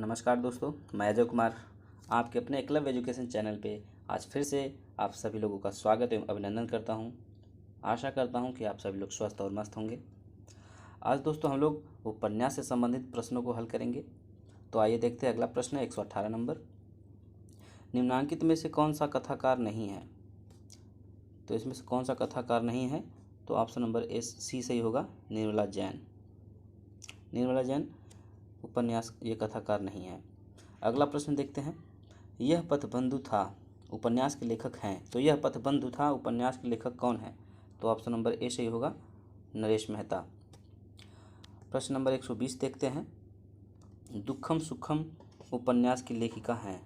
नमस्कार दोस्तों, मैं अजय कुमार आपके अपने एकलव्य एजुकेशन चैनल पे आज फिर से आप सभी लोगों का स्वागत एवं अभिनंदन करता हूं। आशा करता हूं कि आप सभी लोग स्वस्थ और मस्त होंगे। आज दोस्तों हम लोग उपन्यास से संबंधित प्रश्नों को हल करेंगे। तो आइए देखते हैं। अगला प्रश्न है 118 नंबर। निम्नांकित में से कौन सा कथाकार नहीं है? तो इसमें से कौन सा कथाकार नहीं है? तो ऑप्शन नंबर सी सही होगा, निर्मला जैन। निर्मला जैन उपन्यास ये कथाकार नहीं है। अगला प्रश्न देखते हैं। यह पथबंधु था उपन्यास के लेखक हैं, तो यह पथबंधु था उपन्यास के लेखक कौन है? तो ऑप्शन नंबर ए सही होगा, नरेश मेहता। प्रश्न नंबर 120 देखते हैं। दुखम सुखम उपन्यास की लेखिका हैं,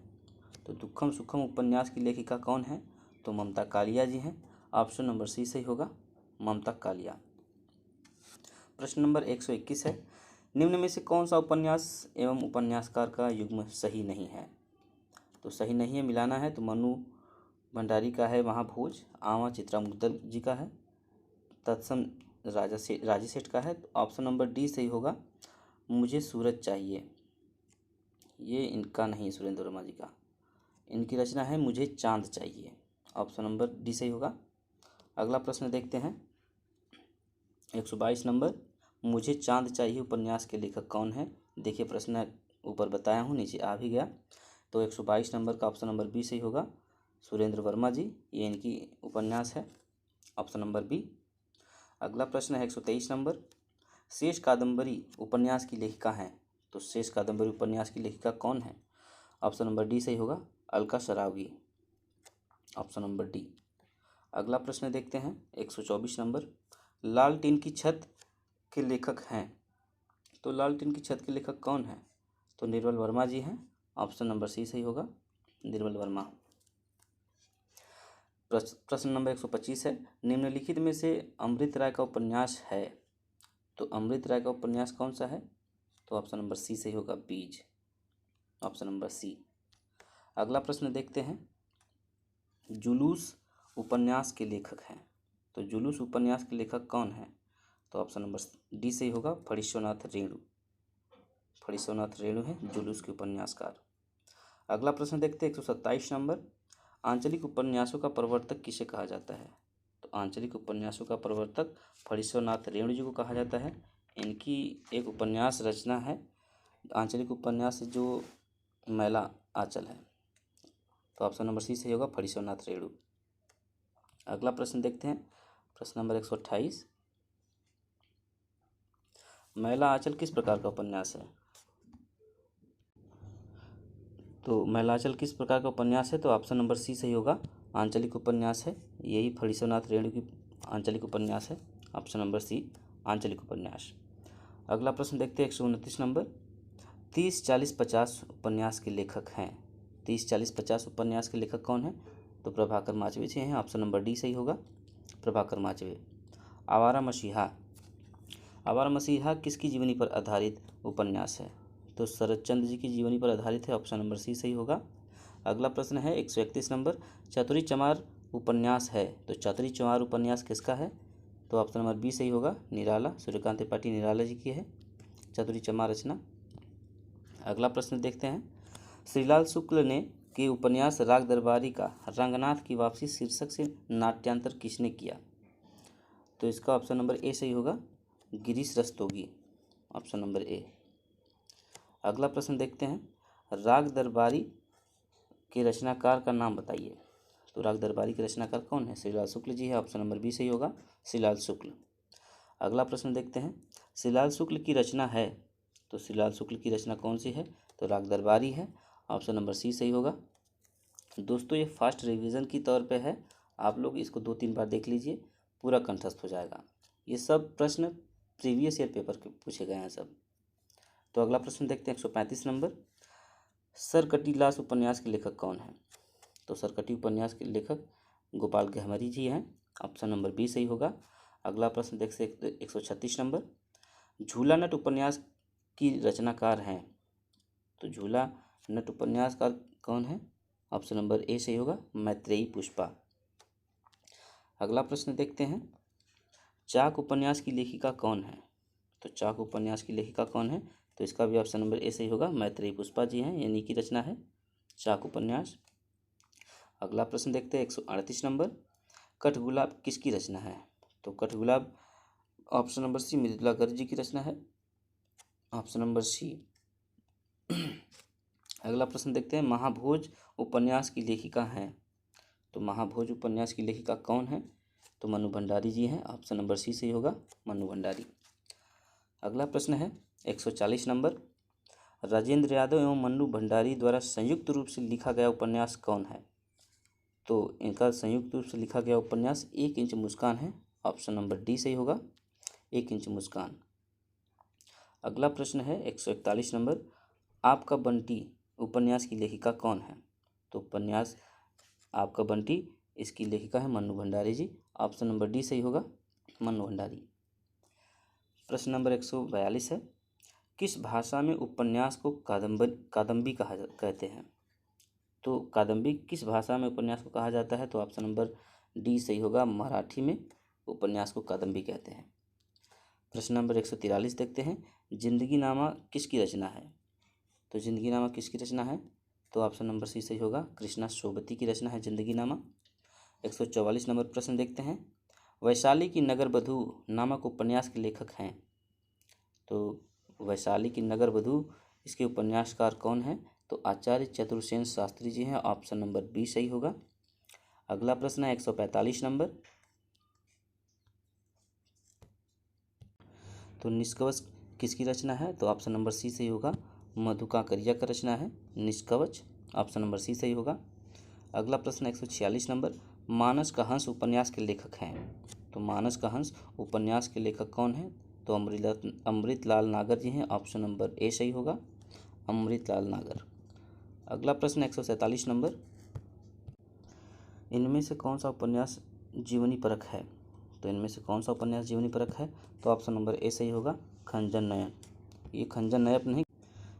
तो दुखम सुखम उपन्यास की लेखिका कौन है? तो ममता कालिया जी हैं। ऑप्शन नंबर सी सही होगा, ममता कालिया। प्रश्न नंबर 121 है। निम्न में से कौन सा उपन्यास एवं उपन्यासकार का युग्म सही नहीं है? तो सही नहीं है, मिलाना है तो मनु भंडारी का है महाभोज, आवा चित्रा मुद्गल जी का है, तत्सम राजी सेठ का है। तो ऑप्शन नंबर डी सही होगा, मुझे सूरज चाहिए। ये इनका नहीं है, सुरेंद्र वर्मा जी का। इनकी रचना है मुझे चांद चाहिए। ऑप्शन नंबर डी सही होगा। अगला प्रश्न देखते हैं 122 नंबर। मुझे चांद चाहिए उपन्यास के लेखक कौन है? देखिए प्रश्न ऊपर बताया हूँ, नीचे आ भी गया। तो 122 नंबर का ऑप्शन नंबर बी सही होगा, सुरेंद्र वर्मा जी। ये इनकी उपन्यास है, ऑप्शन नंबर बी। अगला प्रश्न है 123 नंबर। शेष कादम्बरी उपन्यास की लेखिका हैं, तो शेष कादम्बरी उपन्यास की लेखिका कौन है? ऑप्शन नंबर डी सही होगा, Alka Saraogi. Option number D. अगला प्रश्न देखते हैं 124 नंबर। लाल टीन की छत के लेखक हैं, तो लाल टीन की छत के लेखक कौन है? तो निर्मल वर्मा जी हैं। ऑप्शन नंबर सी सही होगा, निर्मल वर्मा। प्रश्न नंबर 125 है। निम्नलिखित में से अमृत राय का उपन्यास है, तो अमृत राय का उपन्यास कौन सा है? तो ऑप्शन नंबर सी सही होगा, बीज। Option number C. अगला प्रश्न देखते हैं। जुलूस उपन्यास के लेखक हैं, तो जुलूस उपन्यास के लेखक कौन है? तो ऑप्शन नंबर डी सही होगा, फणीश्वरनाथ रेणु। फणीश्वरनाथ रेणु है जुलूस के उपन्यासकार। अगला प्रश्न देखते हैं 127 नंबर। आंचलिक उपन्यासों का प्रवर्तक किसे कहा जाता है? तो आंचलिक उपन्यासों का प्रवर्तक फणीश्वरनाथ रेणु जी को कहा जाता है। इनकी एक उपन्यास रचना है आंचलिक उपन्यास जो मैला आंचल है। तो ऑप्शन नंबर सी सही होगा, फणीश्वरनाथ रेणु। अगला प्रश्न देखते हैं प्रश्न नंबर 128। मैला आंचल किस प्रकार का उपन्यास है? तो मैलाचल किस प्रकार का उपन्यास है? तो ऑप्शन नंबर सी सही होगा, आंचलिक उपन्यास है। यही फणीश्वरनाथ रेणु की आंचलिक उपन्यास है। ऑप्शन नंबर सी, आंचलिक उपन्यास। अगला प्रश्न देखते हैं 129 नंबर। 30, 40, 50 उपन्यास के लेखक हैं, 30, 40, 50 उपन्यास के लेखक कौन है? तो प्रभाकर माचवे जी हैं। ऑप्शन नंबर डी सही होगा, प्रभाकर माचवे। आवारा मसीहा। आवारा मसीहा किसकी जीवनी पर आधारित उपन्यास है? तो शरतचंद्र जी की जीवनी पर आधारित है। ऑप्शन नंबर सी सही होगा। अगला प्रश्न है 131 नंबर। चतुरी चमार उपन्यास है, तो चतुरी चमार उपन्यास किसका है? तो ऑप्शन नंबर बी सही होगा, निराला, सूर्यकांत त्रिपाठी निराला जी की है चतुरी चमार रचना। अगला प्रश्न देखते हैं। श्रीलाल शुक्ल ने के उपन्यास राग दरबारी का रंगनाथ की वापसी शीर्षक से नाट्यांतर किसने किया? तो इसका ऑप्शन नंबर ए सही होगा, Girish Rastogi. Option number A. अगला प्रश्न देखते हैं। राग दरबारी के रचनाकार का नाम बताइए। तो राग दरबारी के रचनाकार कौन है? श्रीलाल शुक्ल जी है। ऑप्शन नंबर बी सही होगा, श्रीलाल शुक्ल। अगला प्रश्न देखते हैं। श्रीलाल शुक्ल की रचना है, तो श्रीलाल शुक्ल की रचना कौन सी है? तो राग दरबारी है। ऑप्शन नंबर सी सही होगा। दोस्तों ये फास्ट रिवीजन की तौर पे है, आप लोग इसको 2-3 बार देख लीजिए, पूरा कंठस्थ हो जाएगा। ये सब प्रश्न प्रीवियस ईयर पेपर के पूछे गए हैं सब। तो अगला प्रश्न देखते हैं 135 नंबर। सरकटी लाश उपन्यास के लेखक कौन है? तो सरकटी उपन्यास के लेखक गोपाल गहमरी जी हैं। ऑप्शन नंबर बी सही होगा। अगला प्रश्न देखते हैं 136 नंबर। झूला नट उपन्यास की रचनाकार हैं, तो झूला नट उपन्यासकार कौन है? ऑप्शन नंबर ए सही होगा, मैत्रेयी पुष्पा। अगला प्रश्न देखते हैं। चाक उपन्यास की लेखिका कौन है? तो चाक उपन्यास की लेखिका कौन है? तो इसका भी ऑप्शन नंबर ए सही होगा। मैत्रेयी पुष्पा जी हैं, इन्हीं की रचना है चाक उपन्यास। अगला प्रश्न देखते हैं 138 नंबर, कठगुलाब किसकी रचना है? तो Kathgulab option number C Mridula Garg ji की रचना है, ऑप्शन नंबर सी। अगला प्रश्न देखते हैं, महाभोज उपन्यास की लेखिका हैं? तो महाभोज उपन्यास की लेखिका कौन है? तो मनु भंडारी जी हैं, ऑप्शन नंबर सी सही होगा, मनु भंडारी। अगला प्रश्न है 140 नंबर, राजेंद्र यादव एवं मनु भंडारी द्वारा संयुक्त रूप से लिखा गया उपन्यास कौन है? तो इनका संयुक्त रूप से लिखा गया उपन्यास 1 इंच मुस्कान है, ऑप्शन नंबर डी सही होगा, 1 इंच मुस्कान। अगला प्रश्न है 141 नंबर, आपका बंटी उपन्यास की लेखिका कौन है? तो उपन्यास आपका बंटी, इसकी लेखिका है मनु भंडारी जी, ऑप्शन नंबर डी सही होगा, मनु भंडारी। प्रश्न नंबर 142 है, किस भाषा में उपन्यास को कादम्बी कहते हैं? तो कादम्बी किस भाषा में उपन्यास को कहा जाता है? तो ऑप्शन नंबर डी सही होगा, मराठी में उपन्यास को कादम्बी कहते हैं। प्रश्न नंबर 143 देखते हैं, जिंदगी नामा किसकी रचना है? तो जिंदगी नामा किसकी रचना है? तो ऑप्शन नंबर सी सही होगा, कृष्णा सोबती की रचना है जिंदगी नामा। 144 नंबर प्रश्न देखते हैं, वैशाली की नगर बधू नामक उपन्यास के लेखक हैं? तो वैशाली की नगर बधू, इसके उपन्यासकार कौन हैं? तो आचार्य चतुर्सेन शास्त्री जी हैं, ऑप्शन नंबर बी सही होगा। अगला प्रश्न है 145 नंबर, तो निष्कवच किसकी रचना है? तो ऑप्शन नंबर सी सही होगा, मधु काकरिया का रचना है निष्कवच, ऑप्शन नंबर सी सही होगा। अगला प्रश्न 146 नंबर, मानस का हंस उपन्यास के लेखक हैं? तो मानस का हंस उपन्यास के लेखक कौन हैं? तो अमृतलाल नागर जी हैं, ऑप्शन नंबर ए सही होगा, अमृतलाल नागर। अगला प्रश्न 147 नंबर, इनमें से कौन सा उपन्यास जीवनी परक है? तो इनमें से कौन सा उपन्यास जीवनी परक है? तो ऑप्शन नंबर ए सही होगा, खंजन नयन। ये खंजन नयप नहीं,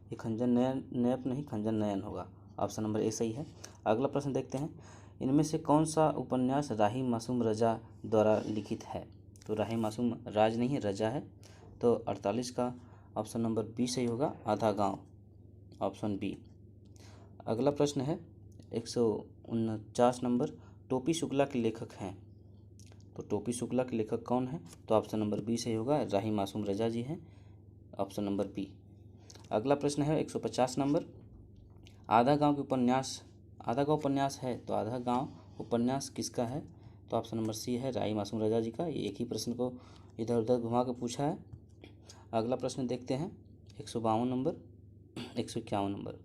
ये खंजन नयप नहीं, खंजन नयन होगा, ऑप्शन नंबर ए सही है। अगला प्रश्न देखते हैं, इनमें से कौन सा उपन्यास राही मासूम रजा द्वारा लिखित है? तो राही मासूम राज नहीं है, रजा है, तो 48 का ऑप्शन नंबर बी सही होगा, आधा गांव, ऑप्शन बी। अगला प्रश्न है 149 नंबर, टोपी शुक्ला के लेखक हैं? तो टोपी शुक्ला के लेखक कौन है? तो ऑप्शन नंबर बी सही होगा, राही मासूम रजा जी हैं, ऑप्शन नंबर बी। अगला प्रश्न है 150 नंबर, आधा गांव के उपन्यास, आधा गांव उपन्यास है तो आधा गांव उपन्यास किसका है? तो ऑप्शन नंबर सी है, राही मासूम रजा जी का। ये एक ही प्रश्न को इधर उधर घुमा के पूछा है। अगला प्रश्न देखते हैं 152 नंबर, 151 नंबर,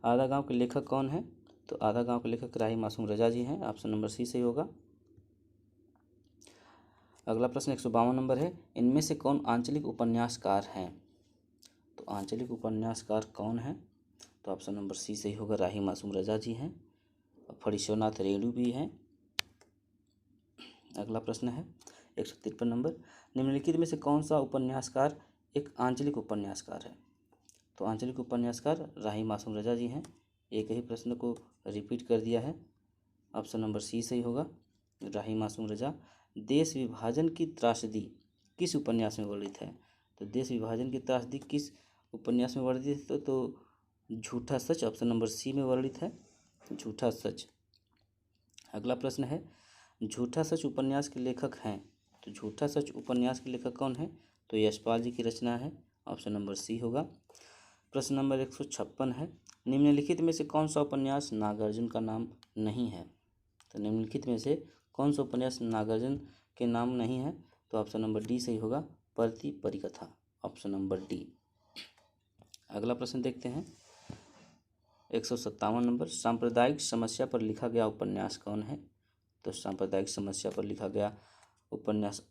आधा गांव के लेखक कौन है? तो आधा गांव के लेखक राही मासूम रजा जी हैं, ऑप्शन नंबर सी सही होगा। अगला प्रश्न 152 नंबर है, इनमें से कौन आंचलिक उपन्यासकार हैं? तो आंचलिक उपन्यासकार कौन है? तो ऑप्शन नंबर सी सही होगा, राही मासूम रजा जी हैं, फणीश्वरनाथ रेणु भी हैं। अगला प्रश्न है 153 नंबर, निम्नलिखित में से कौन सा उपन्यासकार एक आंचलिक उपन्यासकार है? तो आंचलिक उपन्यासकार राही मासूम रजा जी हैं। एक ही प्रश्न को रिपीट कर दिया है, ऑप्शन नंबर सी सही होगा, राही मासूम रजा। देश विभाजन की त्रासदी किस उपन्यास में वर्णित है? तो देश विभाजन की त्रासदी किस उपन्यास में वर्णित है? तो झूठा सच, ऑप्शन नंबर सी में वर्णित है, झूठा सच। अगला प्रश्न है, झूठा सच उपन्यास के लेखक हैं? तो झूठा सच उपन्यास के लेखक कौन है? तो यशपाल जी की रचना है, ऑप्शन नंबर सी होगा। प्रश्न नंबर 156 है, निम्नलिखित में से कौन सा उपन्यास नागार्जुन का नाम नहीं है? तो निम्नलिखित में से कौन सा उपन्यास नागार्जुन के नाम नहीं है? तो ऑप्शन नंबर डी सही होगा, परती परिकथा, ऑप्शन नंबर डी। अगला प्रश्न देखते हैं 157 नंबर, सांप्रदायिक समस्या पर लिखा गया उपन्यास कौन है? तो सांप्रदायिक समस्या पर लिखा गया उपन्यास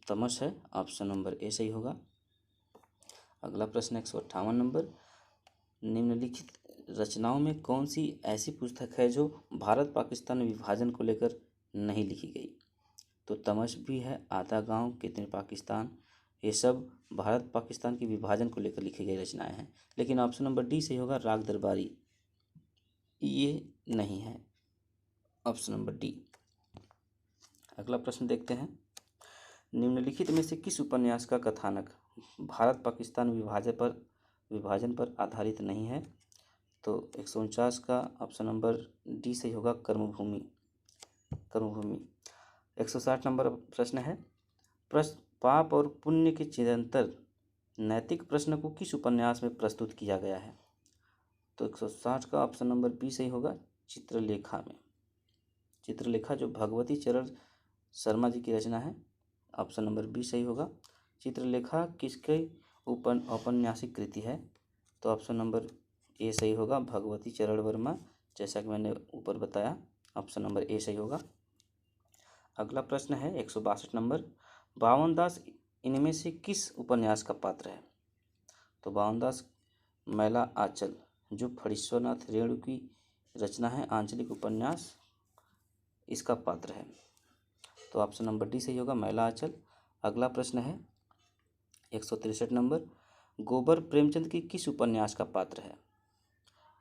तमस है, ऑप्शन नंबर ए सही होगा। अगला प्रश्न 158 नंबर, निम्नलिखित रचनाओं में कौन सी ऐसी पुस्तक है जो भारत पाकिस्तान विभाजन को लेकर नहीं लिखी गई? तो तमस भी है, आधा गांव, कितने पाकिस्तान, ये सब भारत पाकिस्तान के विभाजन को लेकर लिखी गई रचनाएं हैं। लेकिन ऑप्शन नंबर डी सही होगा, राग दरबारी, ये नहीं है, ऑप्शन नंबर डी। अगला प्रश्न देखते हैं, निम्नलिखित में से किस उपन्यास का कथानक भारत पाकिस्तान विभाजन पर आधारित नहीं है। तो 149 का ऑप्शन नंबर डी सही होगा, कर्मभूमि। 160 नंबर प्रश्न है, प्रश्न पाप और पुण्य के चिरंतर नैतिक प्रश्न को किस उपन्यास में प्रस्तुत किया गया है? तो 160 का ऑप्शन नंबर बी सही होगा, चित्रलेखा में। चित्रलेखा जो भगवती चरण शर्मा जी की रचना है, ऑप्शन नंबर बी सही होगा। चित्रलेखा किसके औपन्यासिक कृति है? तो ऑप्शन नंबर ए सही होगा, भगवती चरण वर्मा, जैसा कि मैंने ऊपर बताया, ऑप्शन नंबर ए सही होगा। अगला प्रश्न है 162 नंबर, बावन दास इनमें से किस उपन्यास का पात्र है? तो बावन दास मैला आंचल जो फणीश्वरनाथ रेणु की रचना है, आंचलिक उपन्यास, इसका पात्र है। तो ऑप्शन नंबर डी सही होगा, मैला आंचल। अगला प्रश्न है 163 नंबर, गोबर प्रेमचंद की किस उपन्यास का पात्र है?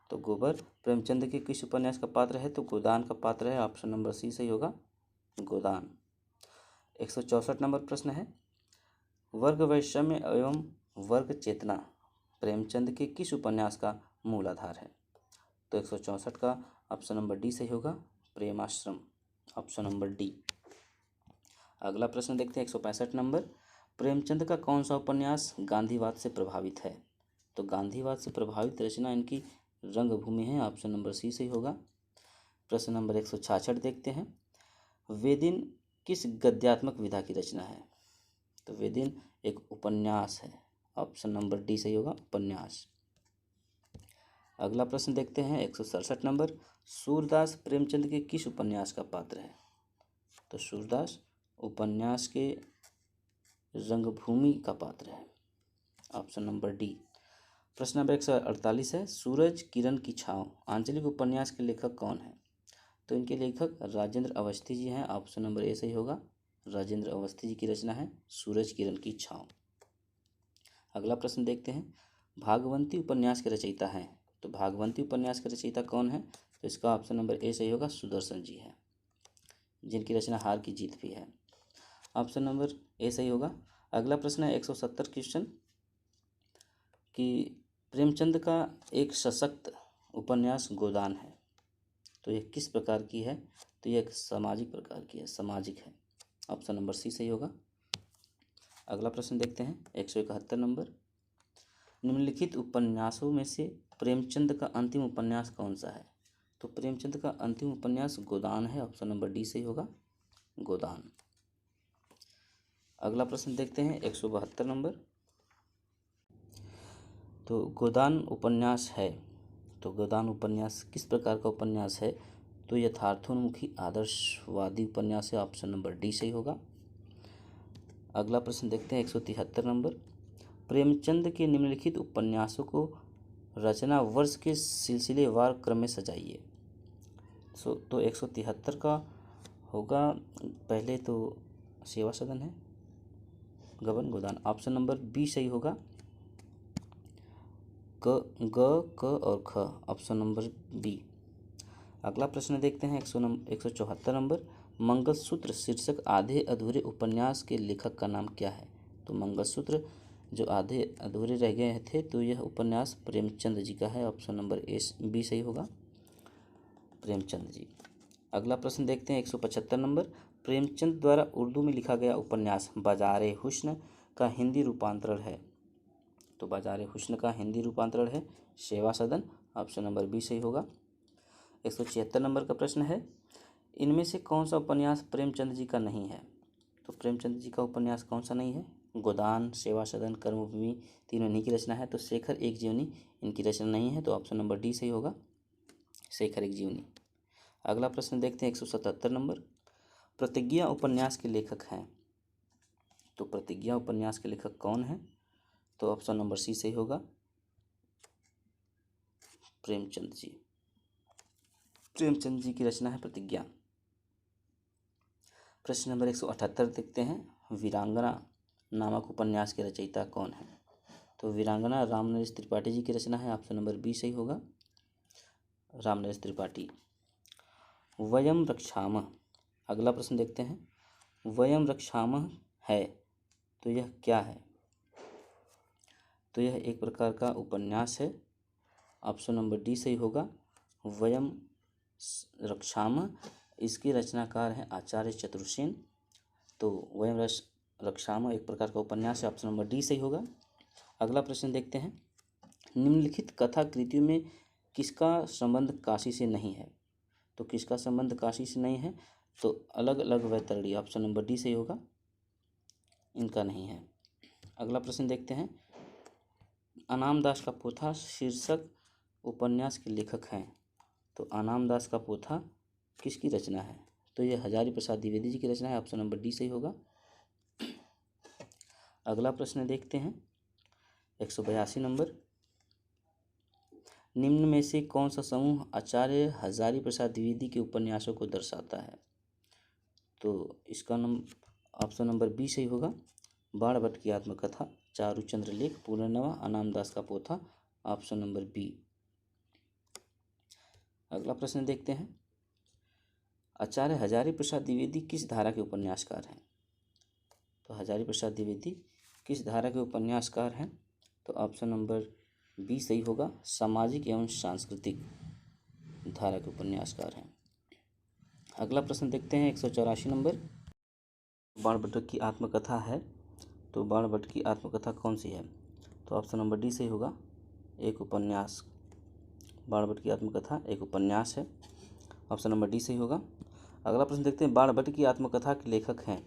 तो गोबर प्रेमचंद के किस उपन्यास का पात्र है? तो गोदान का पात्र है, ऑप्शन नंबर सी सही होगा, गोदान। 164 नंबर प्रश्न है, वर्ग वैषम्य एवं वर्ग चेतना प्रेमचंद के किस उपन्यास का मूल आधार है? तो 164 का ऑप्शन नंबर डी सही होगा, प्रेमाश्रम, ऑप्शन नंबर डी। अगला प्रश्न देखते हैं 165 नंबर, प्रेमचंद का कौन सा उपन्यास गांधीवाद से प्रभावित है? तो गांधीवाद से प्रभावित रचना इनकी रंगभूमि है, ऑप्शन नंबर सी सही होगा। प्रश्न नंबर 166 देखते हैं, वेदिन किस गद्यात्मक विधा की रचना है? तो वेदिन एक उपन्यास है, ऑप्शन नंबर डी सही होगा, उपन्यास। अगला प्रश्न देखते हैं 167 नंबर, सूरदास प्रेमचंद के किस उपन्यास का पात्र है? तो सूरदास उपन्यास के रंगभूमि का पात्र है, ऑप्शन नंबर डी। प्रश्न नंबर 148 है, सूरज किरण की छाँव आंचलिक उपन्यास के लेखक कौन है? तो इनके लेखक राजेंद्र अवस्थी जी हैं, ऑप्शन नंबर ए सही होगा, राजेंद्र अवस्थी जी की रचना है सूरज किरण की छाँव। अगला प्रश्न देखते हैं, भागवंती उपन्यास के रचयिता हैं? तो भागवंती उपन्यास के रचयिता कौन है? तो इसका ऑप्शन नंबर ए सही होगा, सुदर्शन जी है, जिनकी रचना हार की जीत भी है, ऑप्शन नंबर ए सही होगा। अगला प्रश्न है 170 क्वेश्चन कि प्रेमचंद का एक सशक्त उपन्यास गोदान है, तो यह किस प्रकार की है? तो यह एक सामाजिक प्रकार की है, सामाजिक है, ऑप्शन नंबर सी सही होगा। अगला प्रश्न देखते हैं 171 नंबर, निम्नलिखित उपन्यासों में से प्रेमचंद का अंतिम उपन्यास कौन सा है? तो प्रेमचंद का अंतिम उपन्यास गोदान है, ऑप्शन नंबर डी सही होगा, गोदान। अगला प्रश्न देखते हैं 172 नंबर, तो गोदान उपन्यास है, तो गोदान उपन्यास किस प्रकार का उपन्यास है? तो यथार्थोन्मुखी आदर्शवादी उपन्यास है, ऑप्शन नंबर डी सही होगा। अगला प्रश्न देखते हैं 173 नंबर, प्रेमचंद के निम्नलिखित उपन्यासों को रचना वर्ष के सिलसिलेवार क्रम में सजाइए। तो 173 का होगा, पहले तो सेवा सदन है, गबन गोदान, ऑप्शन नंबर बी सही होगा, क और ख, ऑप्शन नंबर बी। अगला प्रश्न देखते हैं 174 नंबर, मंगलसूत्र शीर्षक आधे अधूरे उपन्यास के लेखक का नाम क्या है? तो मंगलसूत्र जो आधे अधूरे रह गए थे, तो यह उपन्यास प्रेमचंद जी का है, ऑप्शन नंबर ए बी सही होगा, प्रेमचंद जी। अगला प्रश्न देखते हैं 175 नंबर, प्रेमचंद द्वारा उर्दू में लिखा गया उपन्यास बाज़ारे हुस्न का हिंदी रूपांतरण है? तो बाज़ारे हुस्न का हिंदी रूपांतरण है सेवा सदन, ऑप्शन नंबर बी सही होगा। 176 नंबर का प्रश्न है, इनमें से कौन सा उपन्यास प्रेमचंद जी का नहीं है? तो प्रेमचंद जी का उपन्यास कौन सा नहीं है? गोदान, सेवा सदन, कर्मभूमि, तीनों इन्हीं की रचना है। तो शेखर एक जीवनी इनकी रचना नहीं है, तो ऑप्शन नंबर डी सही होगा, शेखर एक जीवनी। अगला प्रश्न देखते हैं 177 नंबर, प्रतिज्ञा उपन्यास के लेखक हैं? तो प्रतिज्ञा उपन्यास के लेखक कौन है? तो ऑप्शन नंबर सी सही होगा, प्रेमचंद जी, प्रेमचंद जी की रचना है प्रतिज्ञा। प्रश्न नंबर 178 देखते हैं, वीरांगना नामक उपन्यास के रचयिता कौन है? तो वीरांगना रामनरेश त्रिपाठी जी की रचना है, ऑप्शन नंबर बी सही होगा, रामनरेश त्रिपाठी। वयम रक्षामः, अगला प्रश्न देखते हैं, वयम रक्षामः है, तो यह क्या है? तो यह एक प्रकार का उपन्यास है। ऑप्शन नंबर डी सही होगा। वयम रक्षामः, इसके रचनाकार हैं आचार्य चतुर्सेन। तो वयम रक्षामः एक प्रकार का उपन्यास है। ऑप्शन नंबर डी सही होगा। अगला प्रश्न देखते हैं। निम्नलिखित कथा कृतियों में किसका संबंध काशी से नहीं है? तो किसका संबंध काशी से नहीं है? तो अलग अलग वैतरणी, ऑप्शन नंबर डी सही होगा, इनका नहीं है। अगला प्रश्न देखते हैं। अनाम दास का पोथा शीर्षक उपन्यास के लेखक हैं। तो अनाम दास का पोथा किसकी रचना है? तो यह हजारी प्रसाद द्विवेदी जी की रचना है। ऑप्शन नंबर डी सही होगा। अगला प्रश्न देखते हैं 182 नंबर। निम्न में से कौन सा समूह आचार्य हजारी प्रसाद द्विवेदी के उपन्यासों को दर्शाता है? तो इसका ऑप्शन नंबर बी सही होगा। बाण भट्ट की आत्मकथा, चारुचंद्र लेख, पुनर्नवा, अनाम दास का पोथा, ऑप्शन नंबर बी। अगला प्रश्न देखते हैं। आचार्य हजारी प्रसाद द्विवेदी किस धारा के उपन्यासकार हैं? तो हजारी प्रसाद द्विवेदी किस धारा के उपन्यासकार हैं? तो ऑप्शन नंबर बी सही होगा। सामाजिक एवं सांस्कृतिक धारा के उपन्यासकार हैं। अगला प्रश्न देखते हैं 184 नंबर। बाण भट्ट की आत्मकथा है, तो बाण भट्ट की आत्मकथा कौन सी है? तो ऑप्शन नंबर डी सही होगा, एक उपन्यास। बाण भट्ट की आत्मकथा एक उपन्यास है। ऑप्शन नंबर डी सही होगा। अगला प्रश्न देखते हैं। बाण भट्ट की आत्मकथा के लेखक हैं।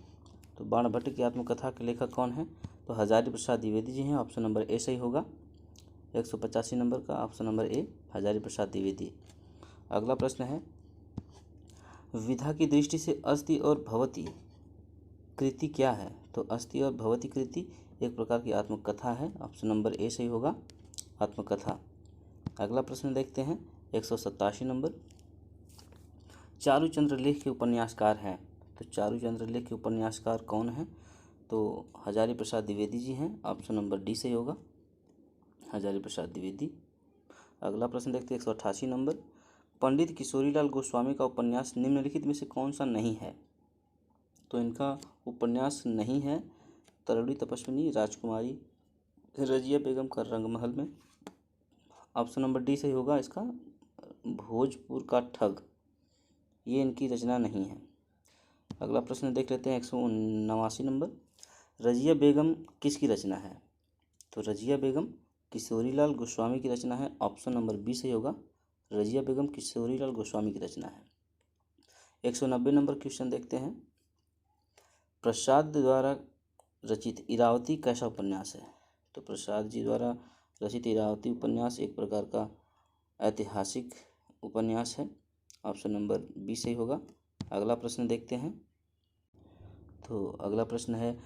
तो बाण भट्ट की आत्मकथा के लेखक कौन हैं? तो हजारी प्रसाद द्विवेदी जी हैं। ऑप्शन नंबर ए सही होगा। 185 नंबर का option number A, Hazari Prasad Dwivedi. अगला प्रश्न है। विधा की दृष्टि से अस्ति और भवती कृति क्या है? तो अस्ति और भवती कृति एक प्रकार की आत्मकथा है। ऑप्शन नंबर ए सही होगा, आत्मकथा। अगला प्रश्न देखते हैं 187 नंबर। चारुचंद्र लेख के उपन्यासकार हैं। तो चारुचंद्र लेख के उपन्यासकार कौन हैं? तो हजारी प्रसाद द्विवेदी जी हैं। ऑप्शन नंबर डी सही होगा, हजारी प्रसाद द्विवेदी। अगला प्रश्न देखते हैं 188 नंबर। पंडित किशोरीलाल गोस्वामी का उपन्यास निम्नलिखित में से कौन सा नहीं है? तो इनका उपन्यास नहीं है तरुणी तपस्विनी, राजकुमारी, रजिया बेगम का रंगमहल में। ऑप्शन नंबर डी सही होगा इसका, भोजपुर का ठग, ये इनकी रचना नहीं है। अगला प्रश्न देख लेते हैं 189 नंबर। रजिया बेगम किसकी रचना है? तो रजिया बेगम किशोरीलाल गोस्वामी की रचना है। ऑप्शन नंबर बी सही होगा, रजिया बेगम किशोरीलाल गोस्वामी की रचना है। 190 नंबर क्वेश्चन देखते हैं। प्रसाद द्वारा रचित इरावती कैसा उपन्यास है? तो प्रसाद जी द्वारा रचित इरावती उपन्यास एक प्रकार का ऐतिहासिक उपन्यास है। ऑप्शन नंबर बी सही होगा। अगला प्रश्न देखते हैं। तो अगला प्रश्न है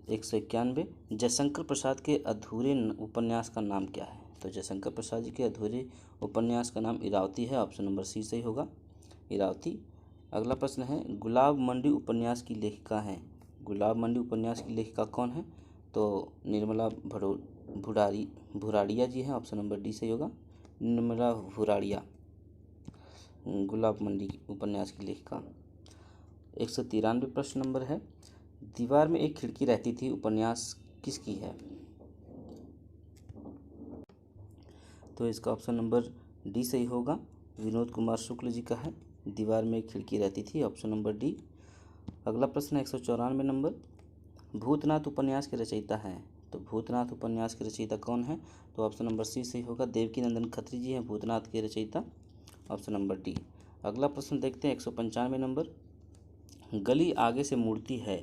191। जयशंकर प्रसाद के अधूरे उपन्यास का नाम क्या है? तो जयशंकर प्रसाद जी के अधूरे उपन्यास का नाम इरावती है। ऑप्शन नंबर सी सही होगा, इरावती। अगला प्रश्न है। गुलाब मंडी उपन्यास की लेखिका हैं। गुलाब मंडी उपन्यास की लेखिका कौन है? तो निर्मला भुराड़िया जी हैं। ऑप्शन नंबर डी सही होगा, निर्मला भुराड़िया गुलाब मंडी उपन्यास की लेखिका। 193 प्रश्न नंबर है। दीवार में एक खिड़की रहती थी उपन्यास किसकी है? तो इसका ऑप्शन नंबर डी सही होगा, विनोद कुमार शुक्ल जी का है। दीवार में एक खिड़की रहती थी, ऑप्शन नंबर डी। अगला प्रश्न है 194 नंबर। भूतनाथ उपन्यास के रचयिता हैं। तो भूतनाथ उपन्यास के रचयिता कौन है? तो ऑप्शन नंबर सी सही होगा, देवकी नंदन खत्री जी हैं भूतनाथ के रचयिता। Option number D. अगला प्रश्न देखते हैं 195 नंबर। गली आगे से मुड़ती है।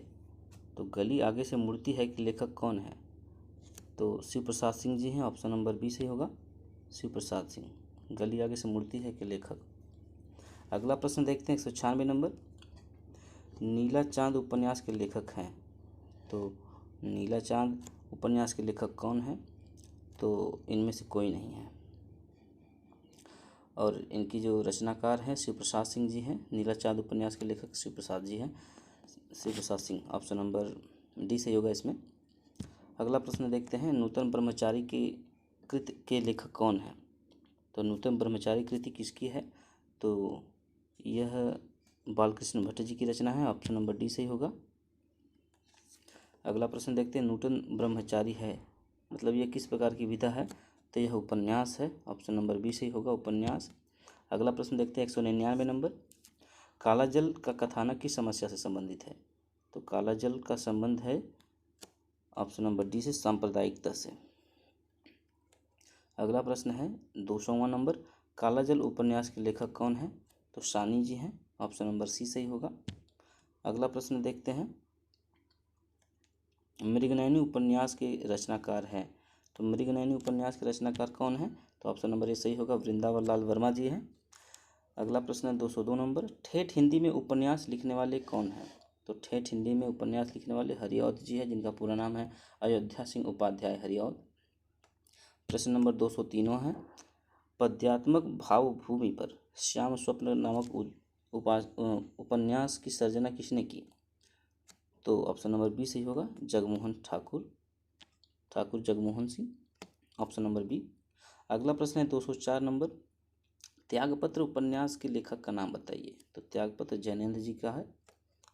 तो गली आगे से मुड़ती है कि लेखक कौन है? तो शिव प्रसाद सिंह जी हैं। ऑप्शन नंबर बी सही होगा, शिव प्रसाद सिंह। गली आगे से मुड़ती है कि लेखक। अगला प्रश्न देखते हैं 196 नंबर। नीला चांद उपन्यास के लेखक हैं। तो नीला चांद उपन्यास के लेखक कौन हैं? तो इनमें से कोई नहीं है, और इनकी जो रचनाकार हैं शिव प्रसाद सिंह जी हैं। नीला चांद उपन्यास के लेखक शिव प्रसाद जी हैं, Shiv Prasad Singh. Option number D सही होगा इसमें। अगला प्रश्न देखते हैं। नूतन ब्रह्मचारी की कृति के लेखक कौन हैं? तो नूतन ब्रह्मचारी कृति किसकी है? तो यह बालकृष्ण भट्ट जी की रचना है। ऑप्शन नंबर डी सही होगा। अगला प्रश्न देखते हैं। नूतन ब्रह्मचारी है मतलब यह किस प्रकार की विधा है, तो यह उपन्यास है। ऑप्शन नंबर बी सही होगा, उपन्यास। अगला प्रश्न देखते हैं 199 नंबर। काला जल का कथानक किस समस्या से संबंधित है, तो काला जल का संबंध है ऑप्शन नंबर डी से, सांप्रदायिकता से। अगला प्रश्न है 200वां नंबर। काला जल उपन्यास के लेखक कौन है, तो सानी जी हैं। ऑप्शन नंबर सी सही होगा। अगला प्रश्न देखते हैं, मृगनयनी उपन्यास के रचनाकार हैं, तो मृगनयनी उपन्यास के रचनाकार कौन है, तो ऑप्शन नंबर ए सही होगा, वृंदावन लाल वर्मा जी हैं। अगला प्रश्न है 202 नंबर। ठेठ हिंदी में उपन्यास लिखने वाले कौन हैं, तो ठेठ हिंदी में उपन्यास लिखने वाले हरिऔध जी हैं, जिनका पूरा नाम है अयोध्या सिंह उपाध्याय हरिऔध। प्रश्न नंबर 203 है। पद्यात्मक भावभूमि पर श्याम स्वप्न नामक उपन्यास की सर्जना किसने की, तो ऑप्शन नंबर बी सही होगा, Jagmohan Thakur Jagmohan Singh. Option number B. अगला प्रश्न है 204 नंबर। त्यागपत्र उपन्यास के लेखक का नाम बताइए, तो त्यागपत्र जैनेन्द्र जी का है।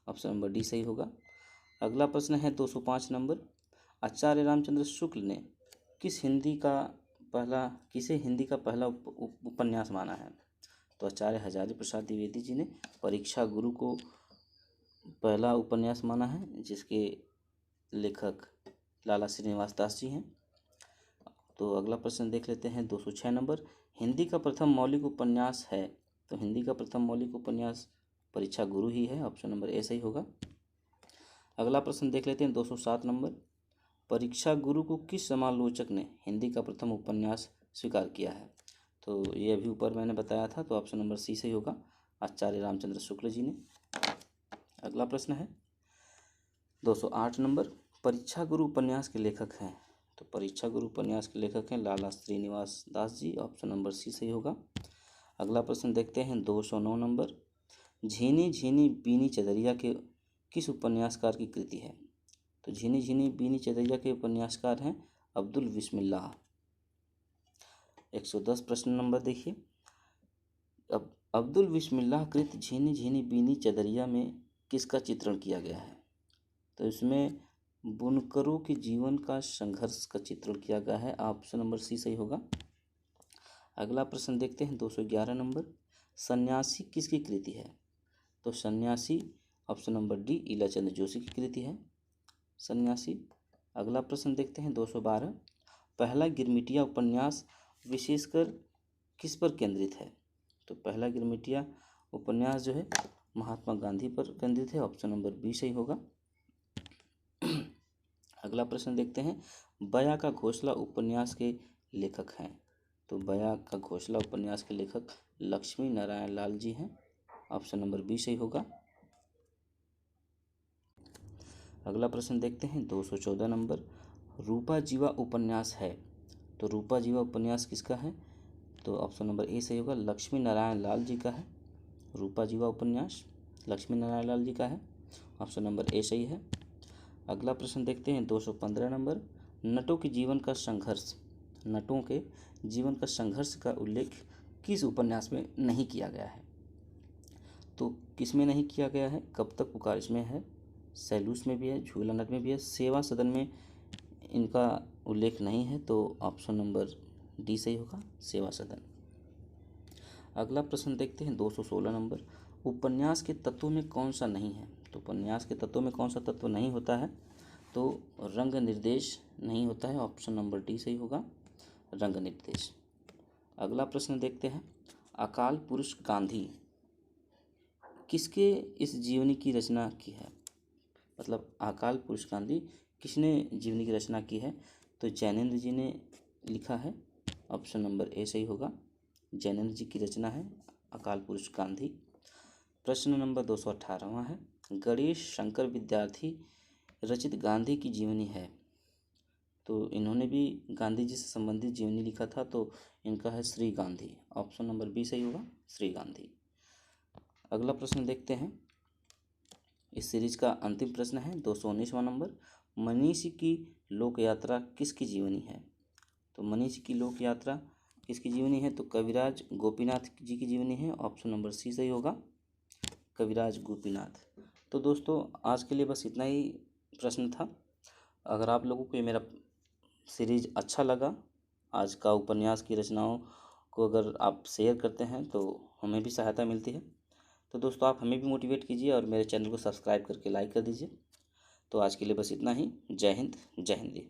ऑप्शन नंबर डी सही होगा। अगला प्रश्न है 205 नंबर। आचार्य रामचंद्र शुक्ल ने किसे हिंदी का पहला उपन्यास माना है, तो आचार्य हजारी प्रसाद द्विवेदी जी ने परीक्षा गुरु को पहला उपन्यास माना है, जिसके लेखक लाला श्रीनिवास दास जी हैं। तो अगला प्रश्न देख लेते हैं 206 नंबर। हिंदी का प्रथम मौलिक उपन्यास है, तो हिंदी का प्रथम मौलिक उपन्यास परीक्षा गुरु ही है। ऑप्शन नंबर ए सही होगा। अगला प्रश्न देख लेते हैं 207 नंबर। परीक्षा गुरु को किस समालोचक ने हिंदी का प्रथम उपन्यास स्वीकार किया है, तो ये अभी ऊपर मैंने बताया था, तो ऑप्शन नंबर सी सही होगा, आचार्य रामचंद्र शुक्ल जी ने। अगला प्रश्न है 208 नंबर। परीक्षा गुरु उपन्यास के लेखक हैं, तो परीक्षा गुरु उपन्यास के लेखक हैं लाला श्रीनिवास दास जी। ऑप्शन नंबर सी सही होगा। अगला प्रश्न देखते हैं 209 नंबर। झीनी झीनी बीनी चदरिया के किस उपन्यासकार की कृति है, तो झीनी झीनी बीनी चदरिया के उपन्यासकार हैं अब्दुल बिस्मिल्लाह। 110 प्रश्न नंबर देखिए। अब अब्दुल बिस्मिल्लाह कृत झीनी झीनी बीनी चदरिया में किसका चित्रण किया गया है, तो इसमें बुनकरों के जीवन का संघर्ष का चित्रण किया गया है। ऑप्शन नंबर सी सही होगा। अगला प्रश्न देखते हैं 211 नंबर। सन्यासी किसकी कृति है, तो सन्यासी ऑप्शन नंबर डी ईलाचंद जोशी की कृति है, सन्यासी। अगला प्रश्न देखते हैं 212। पहला गिरमिटिया उपन्यास विशेषकर किस पर केंद्रित है, तो पहला गिरमिटिया उपन्यास जो है महात्मा गांधी पर केंद्रित है। ऑप्शन नंबर बी सही होगा। अगला प्रश्न देखते हैं, बया का घोंसला उपन्यास के लेखक हैं, तो बया का घोंसला उपन्यास के लेखक लक्ष्मी नारायण लाल जी हैं। ऑप्शन नंबर बी सही होगा। अगला प्रश्न देखते हैं 214 नंबर। रूपा जीवा उपन्यास है, तो रूपा जीवा उपन्यास किसका है, तो ऑप्शन नंबर ए सही होगा, लक्ष्मी नारायण लाल जी का है। रूपा जीवा उपन्यास लक्ष्मी नारायण लाल जी का है। ऑप्शन नंबर ए सही है। अगला प्रश्न देखते हैं 215 नंबर। नटों के जीवन का संघर्ष का उल्लेख किस उपन्यास में नहीं किया गया है, तो किस में नहीं किया गया है, कब तक पुकार इसमें है, सैलूस में भी है, झूला नट में भी है, सेवा सदन में इनका उल्लेख नहीं है, तो ऑप्शन नंबर डी सही होगा, सेवा सदन। अगला प्रश्न देखते हैं 216 नंबर। उपन्यास के तत्वों में कौन सा नहीं है, तो उपन्यास के तत्वों में कौन सा तत्व नहीं होता है, तो रंग निर्देश नहीं होता है। ऑप्शन नंबर डी सही होगा, रंग निर्देश। अगला प्रश्न देखते हैं, अकाल पुरुष गांधी किसके इस जीवनी की रचना की है, मतलब अकाल पुरुष गांधी किसने जीवनी की रचना की है, तो जैनेन्द्र जी ने लिखा है। ऑप्शन नंबर ए सही होगा, जैनेन्द्र जी की रचना है अकाल पुरुष गांधी। प्रश्न नंबर 218वां है। गणेश शंकर विद्यार्थी रचित गांधी की जीवनी है, तो इन्होंने भी गांधी जी से संबंधित जीवनी लिखा था, तो इनका है Shri Gandhi. Option number B सही होगा, श्री गांधी। अगला प्रश्न देखते हैं, इस सीरीज का अंतिम प्रश्न है 219वां नंबर। मनीषी की लोक यात्रा किसकी जीवनी है, तो मनीषी की लोक यात्रा किसकी जीवनी है, तो कविराज गोपीनाथ जी की जीवनी है। ऑप्शन नंबर सी सही होगा, कविराज गोपीनाथ। तो दोस्तों आज के लिए बस इतना ही प्रश्न था। अगर आप लोगों को ये मेरा सीरीज अच्छा लगा, आज का उपन्यास की रचनाओं को अगर आप शेयर करते हैं तो हमें भी सहायता मिलती है। तो दोस्तों आप हमें भी मोटिवेट कीजिए और मेरे चैनल को सब्सक्राइब करके लाइक कर दीजिए। तो आज के लिए बस इतना ही। जय हिंद, जय हिंदी।